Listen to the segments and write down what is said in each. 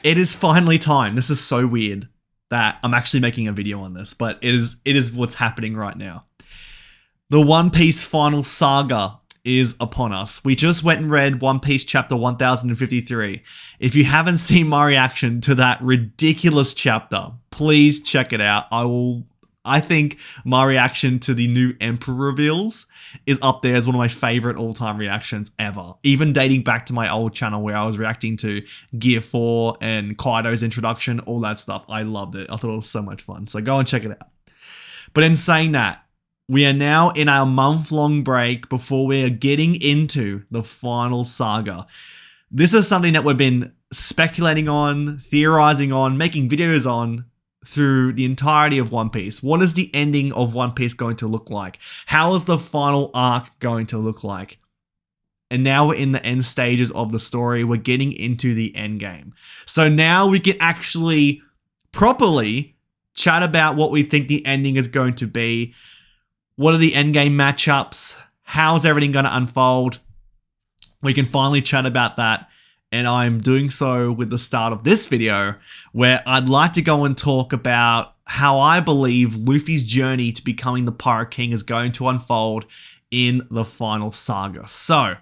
It is finally time. This is so weird that I'm actually making a video on this, but it is what's happening right now. The One Piece Final Saga is upon us. We just went and read One Piece chapter 1053. If you haven't seen my reaction to that ridiculous chapter, please check it out. I think my reaction to the new Emperor reveals is up there as one of my favorite all-time reactions ever. Even dating back to my old channel where I was reacting to Gear 4 and Kaido's introduction, all that stuff. I loved it. I thought it was so much fun. So go and check it out. But in saying that, we are now in our month-long break before we are getting into the final saga. This is something that we've been speculating on, theorizing on, making videos on through the entirety of One Piece. What is the ending of One Piece going to look like? How is the final arc going to look like? And now we're in the end stages of the story. We're getting into the end game. So now we can actually properly chat about what we think the ending is going to be. What are the endgame matchups? How's everything going to unfold? We can finally chat about that. And I'm doing so with the start of this video, where I'd like to go and talk about how I believe Luffy's journey to becoming the Pirate King is going to unfold in the final saga. So,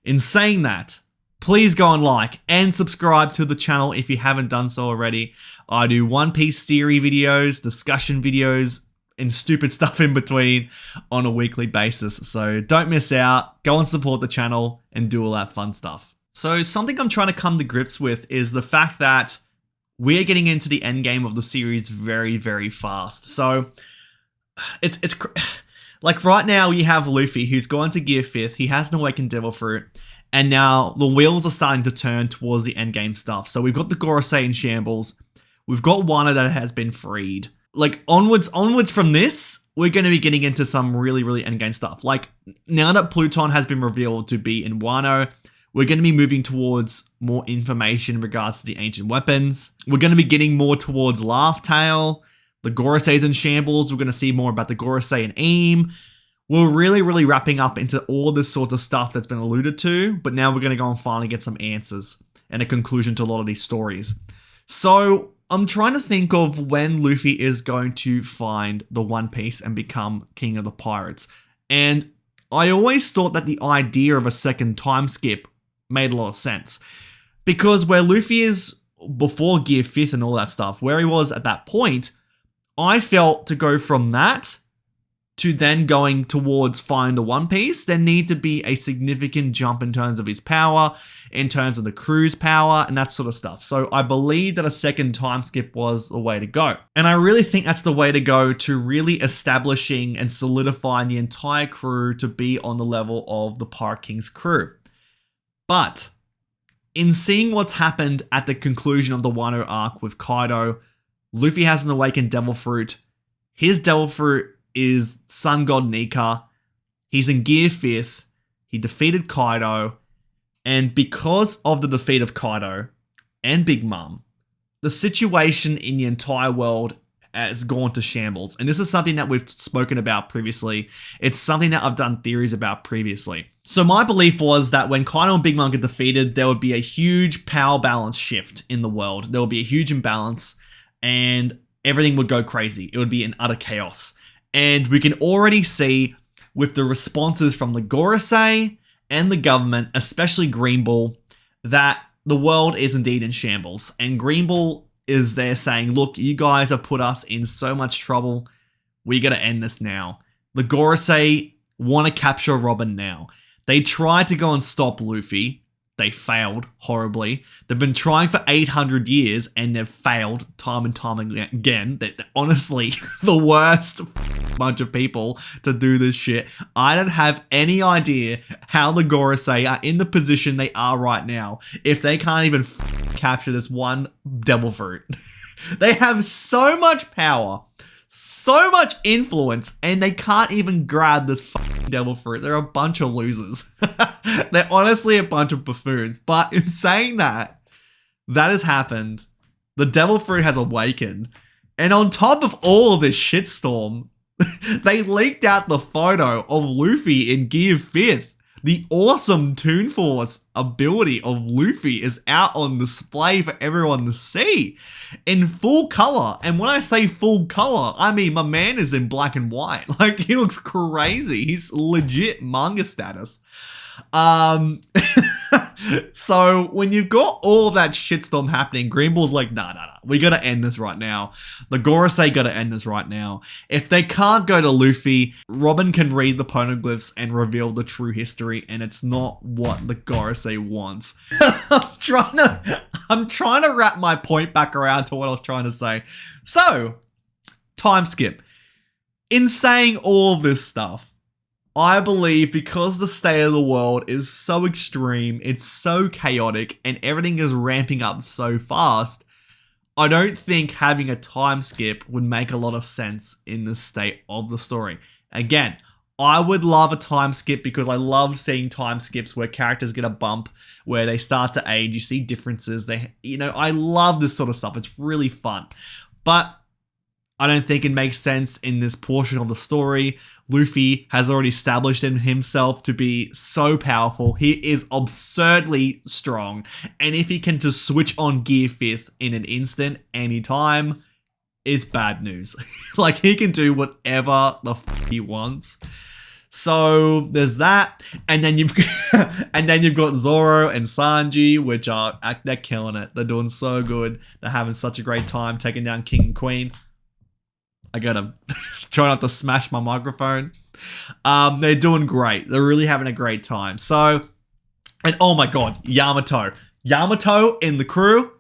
in saying that, please go and like and subscribe to the channel if you haven't done so already. I do One Piece theory videos, discussion videos, and stupid stuff in between on a weekly basis. So don't miss out. Go and support the channel and do all that fun stuff. So something I'm trying to come to grips with is the fact that we're getting into the end game of the series very, very fast. So it's like right now you have Luffy who's gone to Gear 5th. He has an awakened Devil Fruit. And now the wheels are starting to turn towards the end game stuff. So we've got the Gorosei in shambles. We've got Wano that has been freed. Like onwards from this, we're going to be getting into some really, really end game stuff. Like now that Pluton has been revealed to be in Wano, we're going to be moving towards more information in regards to the ancient weapons. We're going to be getting more towards Laugh Tale. The Gorosei's in shambles. We're going to see more about the Gorosei and Aim. We're really, really wrapping up into all this sort of stuff that's been alluded to. But now we're going to go and finally get some answers and a conclusion to a lot of these stories. So I'm trying to think of when Luffy is going to find the One Piece and become King of the Pirates. And I always thought that the idea of a second time skip made a lot of sense, because where Luffy is before Gear 5th and all that stuff, where he was at that point, I felt to go from that to then going towards find the One Piece, there need to be a significant jump in terms of his power, in terms of the crew's power, and that sort of stuff. So I believe that a second time skip was the way to go. And I really think that's the way to go to really establishing and solidifying the entire crew to be on the level of the Pirate King's crew. But in seeing what's happened at the conclusion of the Wano arc with Kaido, Luffy has an awakened Devil Fruit. His Devil Fruit is Sun God Nika. He's in Gear 5th. He defeated Kaido. And because of the defeat of Kaido and Big Mom, the situation in the entire world has gone to shambles. And this is something that we've spoken about previously. It's something that I've done theories about previously. So my belief was that when Kaido and Big Mom get defeated, there would be a huge power balance shift in the world. There would be a huge imbalance and everything would go crazy. It would be an utter chaos. And we can already see with the responses from the Gorosei and the government, especially Green Bull, that the world is indeed in shambles. And Green Bull is there saying, look, you guys have put us in so much trouble. We got to end this now. The Gorosei want to capture Robin now. They tried to go and stop Luffy. They failed horribly. They've been trying for 800 years and they've failed time and time again. They're honestly the worst bunch of people to do this shit. I don't have any idea how the Gorosei are in the position they are right now if they can't even capture this one Devil Fruit. They have so much power, so much influence, and they can't even grab this Devil Fruit. They're a bunch of losers. They're honestly a bunch of buffoons. But in saying that, that has happened. The Devil Fruit has awakened. And on top of all of this shitstorm, they leaked out the photo of Luffy in Gear 5th. The awesome Toon Force ability of Luffy is out on display for everyone to see in full color. And when I say full color, I mean my man is in black and white. Like, he looks crazy. He's legit manga status. So when you've got all that shitstorm happening, Green Bull's like, nah, we gotta end this right now. The Gorosei gotta end this right now. If they can't go to Luffy, Robin can read the poneglyphs and reveal the true history, and it's not what the Gorosei wants. I'm trying to wrap my point back around to what I was trying to say. So, time skip. In saying all this stuff, I believe because the state of the world is so extreme, it's so chaotic, and everything is ramping up so fast, I don't think having a time skip would make a lot of sense in the state of the story. Again, I would love a time skip because I love seeing time skips where characters get a bump, where they start to age, you see differences. I love this sort of stuff. It's really fun. But I don't think it makes sense in this portion of the story. Luffy has already established himself to be so powerful. He is absurdly strong. And if he can just switch on Gear 5th in an instant, anytime, it's bad news. Like, he can do whatever the f he wants. So there's that. And then you've got Zoro and Sanji, which they're killing it. They're doing so good. They're having such a great time taking down King and Queen. I gotta try not to smash my microphone. They're doing great. They're really having a great time. So, and oh my god, Yamato. Yamato in the crew,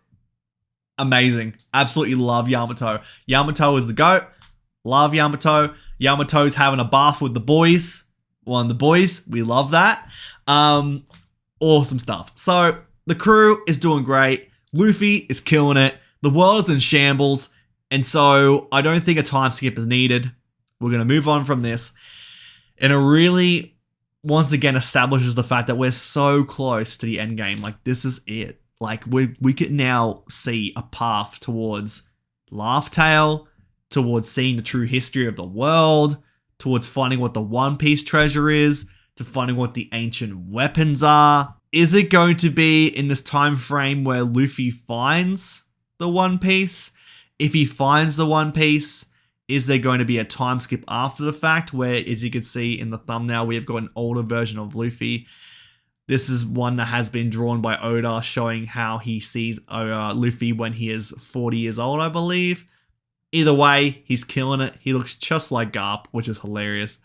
amazing. Absolutely love Yamato. Yamato is the GOAT. Love Yamato. Yamato's having a bath with the boys. One of the boys. We love that. Awesome stuff. So, the crew is doing great. Luffy is killing it. The world is in shambles. And so I don't think a time skip is needed. We're going to move on from this. And it really, once again, establishes the fact that we're so close to the end game. Like, this is it. Like, we can now see a path towards Laugh Tale, towards seeing the true history of the world, towards finding what the One Piece treasure is, to finding what the ancient weapons are. Is it going to be in this time frame where Luffy finds the One Piece? If he finds the One Piece, is there going to be a time skip after the fact where, as you can see in the thumbnail, we have got an older version of Luffy. This is one that has been drawn by Oda, showing how he sees Luffy when he is 40 years old, I believe. Either way, he's killing it. He looks just like Garp, which is hilarious.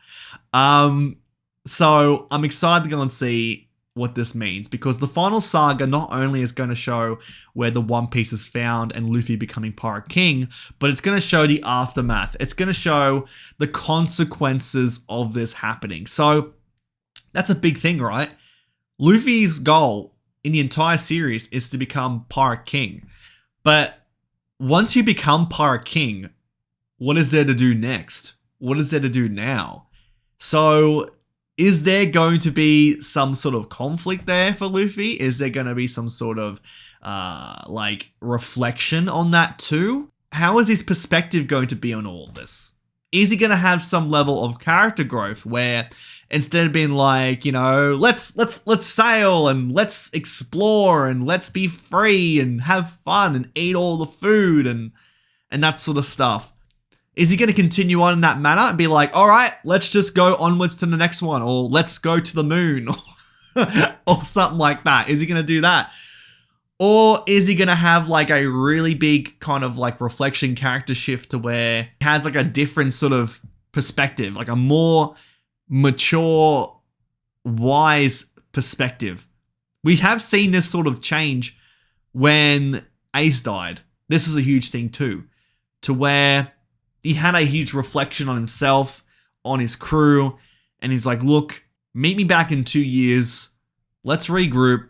So I'm excited to go and see what this means, because the final saga not only is going to show where the One Piece is found and Luffy becoming Pirate King, but it's going to show the aftermath. It's going to show the consequences of this happening. So that's a big thing, right? Luffy's goal in the entire series is to become Pirate King. But once you become Pirate King, what is there to do next? What is there to do now? So is there going to be some sort of conflict there for Luffy? Is there going to be some sort of reflection on that too? How is his perspective going to be on all of this? Is he going to have some level of character growth where instead of being like, let's sail and let's explore and let's be free and have fun and eat all the food and that sort of stuff, is he going to continue on in that manner and be like, all right, let's just go onwards to the next one, or let's go to the moon, or something like that? Is he going to do that? Or is he going to have like a really big kind of like reflection character shift to where he has like a different sort of perspective, like a more mature, wise perspective? We have seen this sort of change when Ace died. This is a huge thing too, to where he had a huge reflection on himself, on his crew, and he's like, look, meet me back in 2 years. Let's regroup,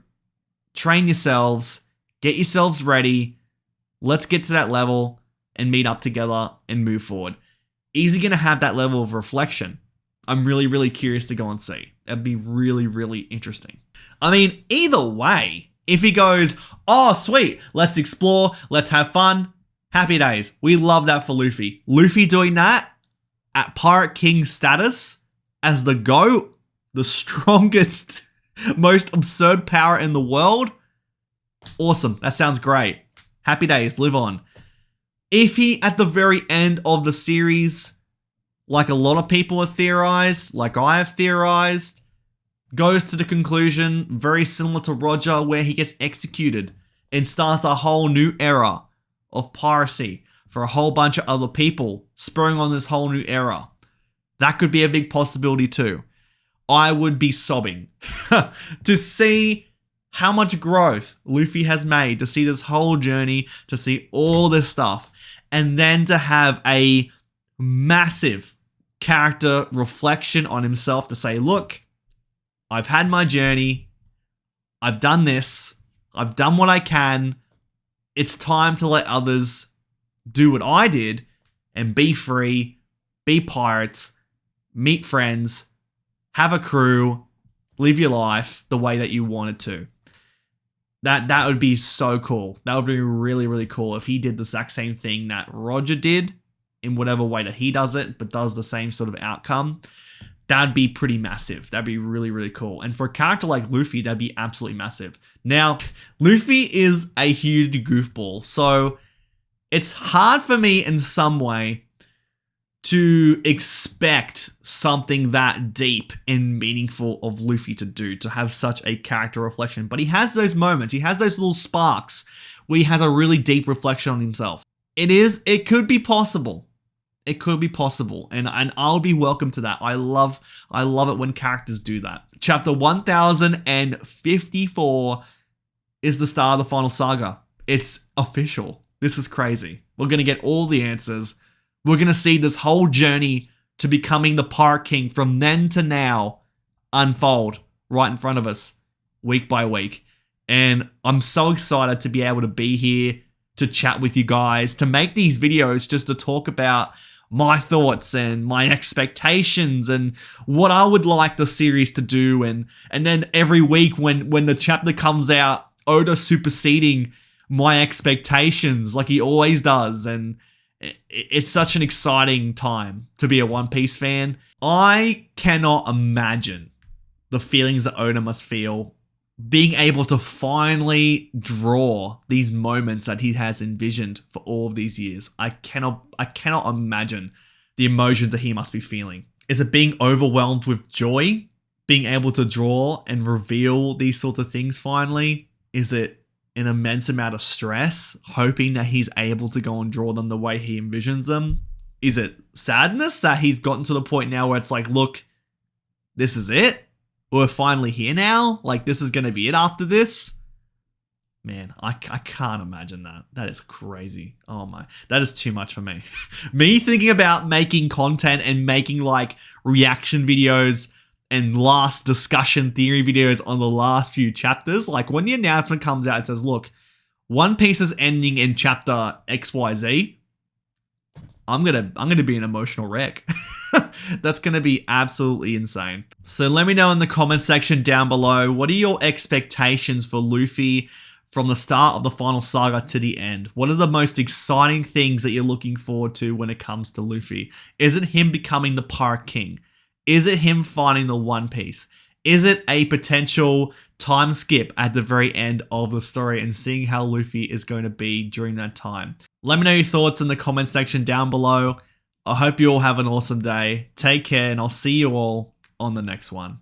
train yourselves, get yourselves ready. Let's get to that level and meet up together and move forward. Is he going to have that level of reflection? I'm really, really curious to go and see. That'd be really, really interesting. I mean, either way, if he goes, oh, sweet, let's explore, let's have fun, happy days. We love that for Luffy. Luffy doing that at Pirate King status as the GOAT, the strongest, most absurd power in the world. Awesome. That sounds great. Happy days. Live on. If he, at the very end of the series, like a lot of people have theorized, like I have theorized, goes to the conclusion very similar to Roger, where he gets executed and starts a whole new era of piracy for a whole bunch of other people, spurring on this whole new era. That could be a big possibility too. I would be sobbing to see how much growth Luffy has made, to see this whole journey, to see all this stuff, and then to have a massive character reflection on himself to say, look, I've had my journey. I've done this. I've done what I can. It's time to let others do what I did and be free, be pirates, meet friends, have a crew, live your life the way that you wanted to. That would be so cool. That would be really, really cool if he did the exact same thing that Roger did in whatever way that he does it, but does the same sort of outcome. That'd be pretty massive. That'd be really, really cool. And for a character like Luffy, that'd be absolutely massive. Now, Luffy is a huge goofball, so it's hard for me in some way to expect something that deep and meaningful of Luffy to do, to have such a character reflection. But he has those moments, he has those little sparks where he has a really deep reflection on himself. It could be possible. It could be possible, and I'll be welcome to that. I love it when characters do that. Chapter 1054 is the start of the final saga. It's official. This is crazy. We're going to get all the answers. We're going to see this whole journey to becoming the Pirate King from then to now unfold right in front of us, week by week. And I'm so excited to be able to be here, to chat with you guys, to make these videos just to talk about my thoughts and my expectations and what I would like the series to do. And then every week when the chapter comes out, Oda superseding my expectations like he always does. And it's such an exciting time to be a One Piece fan. I cannot imagine the feelings that Oda must feel being able to finally draw these moments that he has envisioned for all of these years. I cannot imagine the emotions that he must be feeling. Is it being overwhelmed with joy, being able to draw and reveal these sorts of things finally? Is it an immense amount of stress, hoping that he's able to go and draw them the way he envisions them? Is it sadness that he's gotten to the point now where it's like, look, this is it? We're finally here now? Like, this is going to be it after this? Man, I can't imagine that. That is crazy. Oh my, that is too much for me. Me thinking about making content and making like reaction videos and last discussion theory videos on the last few chapters. Like when the announcement comes out and says, look, One Piece is ending in chapter XYZ. I'm gonna be an emotional wreck. That's gonna be absolutely insane. So let me know in the comment section down below, what are your expectations for Luffy from the start of the final saga to the end? What are the most exciting things that you're looking forward to when it comes to Luffy? Is it him becoming the Pirate King? Is it him finding the One Piece? Is it a potential time skip at the very end of the story and seeing how Luffy is going to be during that time? Let me know your thoughts in the comment section down below. I hope you all have an awesome day. Take care, and I'll see you all on the next one.